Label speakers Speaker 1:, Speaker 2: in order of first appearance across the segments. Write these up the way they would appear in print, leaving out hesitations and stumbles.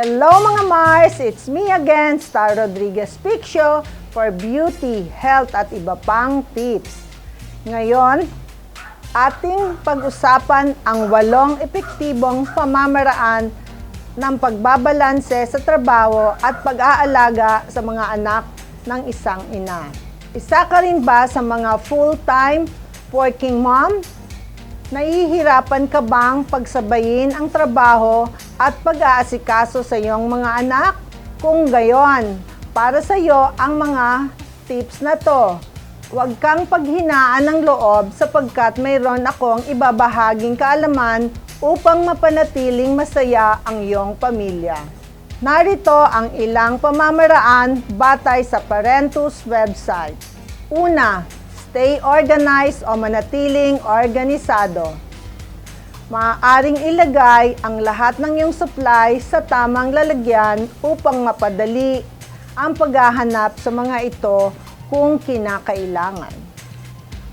Speaker 1: Hello mga Mars! It's me again, Star Rodriguez Piccio for beauty, health at iba pang tips. Ngayon, ating pag-usapan ang 8 epektibong pamamaraan ng pagbabalanse sa trabaho at pag-aalaga sa mga anak ng isang ina. Isa ka rin ba sa mga full-time working mom? Nahihirapan ka bang pagsabayin ang trabaho at pag-aasikaso sa iyong mga anak? Kung gayon, para sa iyo ang mga tips na to. Huwag kang paghinaan ng loob sapagkat mayroon akong ibabahaging kaalaman upang mapanatiling masaya ang iyong pamilya. Narito ang ilang pamamaraan batay sa Parentus website. Una, stay organized o manatiling organisado. Maaaring ilagay ang lahat ng iyong supply sa tamang lalagyan upang mapadali ang paghahanap sa mga ito kung kinakailangan.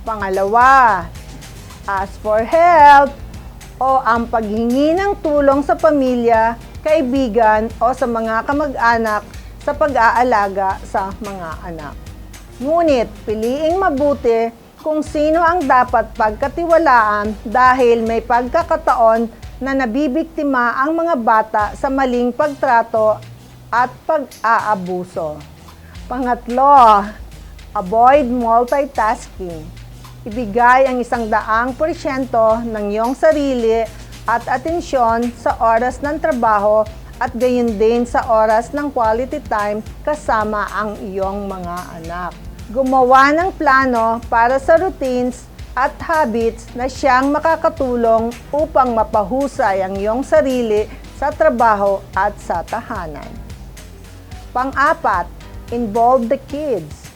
Speaker 1: Pangalawa, ask for help o ang paghingi ng tulong sa pamilya, kaibigan o sa mga kamag-anak sa pag-aalaga sa mga anak. Ngunit, piliing mabuti kung sino ang dapat pagkatiwalaan dahil may pagkakataon na nabibiktima ang mga bata sa maling pagtrato at pag-aabuso. Pangatlo, avoid multitasking. Ibigay ang 100% ng iyong sarili at atensyon sa oras ng trabaho at gayon din sa oras ng quality time kasama ang iyong mga anak. Gumawa ng plano para sa routines at habits na siyang makakatulong upang mapahusay ang iyong sarili sa trabaho at sa tahanan. Pang-apat, involve the kids.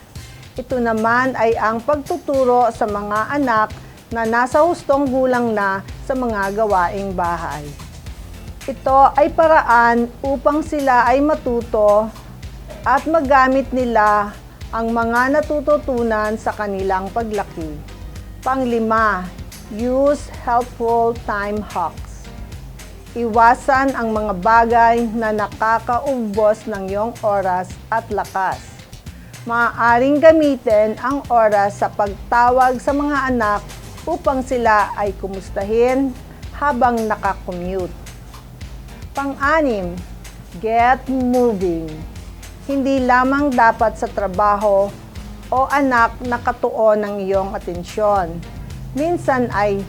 Speaker 1: Ito naman ay ang pagtuturo sa mga anak na nasa hustong gulang na sa mga gawaing bahay. Ito ay paraan upang sila ay matuto at magamit nila ang mga natututunan sa kanilang paglaki. Panglima, use helpful time hacks. Iwasan ang mga bagay na nakakaubos ng iyong oras at lakas. Maaaring gamitin ang oras sa pagtawag sa mga anak upang sila ay kumustahin habang nakakommute. Pang-anim, get moving. Hindi lamang dapat sa trabaho o anak nakatuon ng iyong atensyon. Minsan ay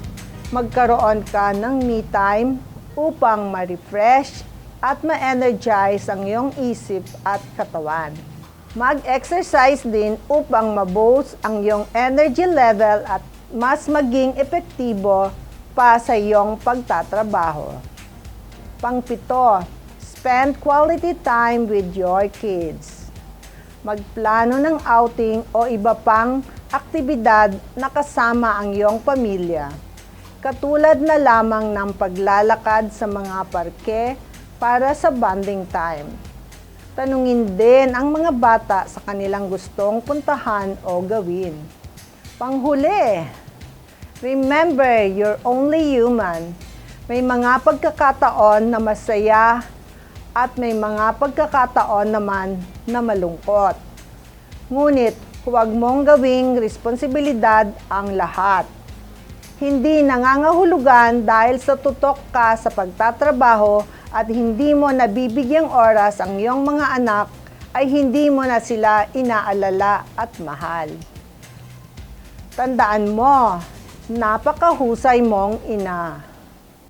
Speaker 1: magkaroon ka ng me time upang ma-refresh at ma-energize ang iyong isip at katawan. Mag-exercise din upang ma-boost ang iyong energy level at mas maging epektibo pa sa iyong pagtatrabaho. Pang-pito, spend quality time with your kids. Magplano ng outing o iba pang aktibidad na kasama ang iyong pamilya. Katulad na lamang ng paglalakad sa mga parke para sa bonding time. Tanungin din ang mga bata sa kanilang gustong puntahan o gawin. Panghuli, remember you're only human. May mga pagkakataon na masaya at may mga pagkakataon naman na malungkot. Ngunit, huwag mong gawing responsibilidad ang lahat. Hindi nangangahulugan dahil sa tutok ka sa pagtatrabaho at hindi mo nabibigyang oras ang iyong mga anak, ay hindi mo na sila inaalala at mahal. Tandaan mo, napakahusay mong ina.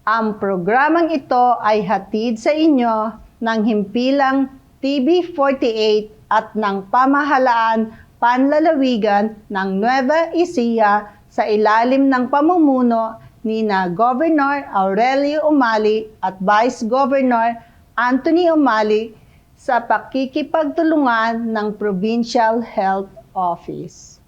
Speaker 1: Ang programang ito ay hatid sa inyo ng himpilang TV48 at ng pamahalaan panlalawigan ng Nueva Ecija sa ilalim ng pamumuno ni na Governor Aurelio Umali at Vice Governor Anthony Umali sa pakikipagtulungan ng Provincial Health Office.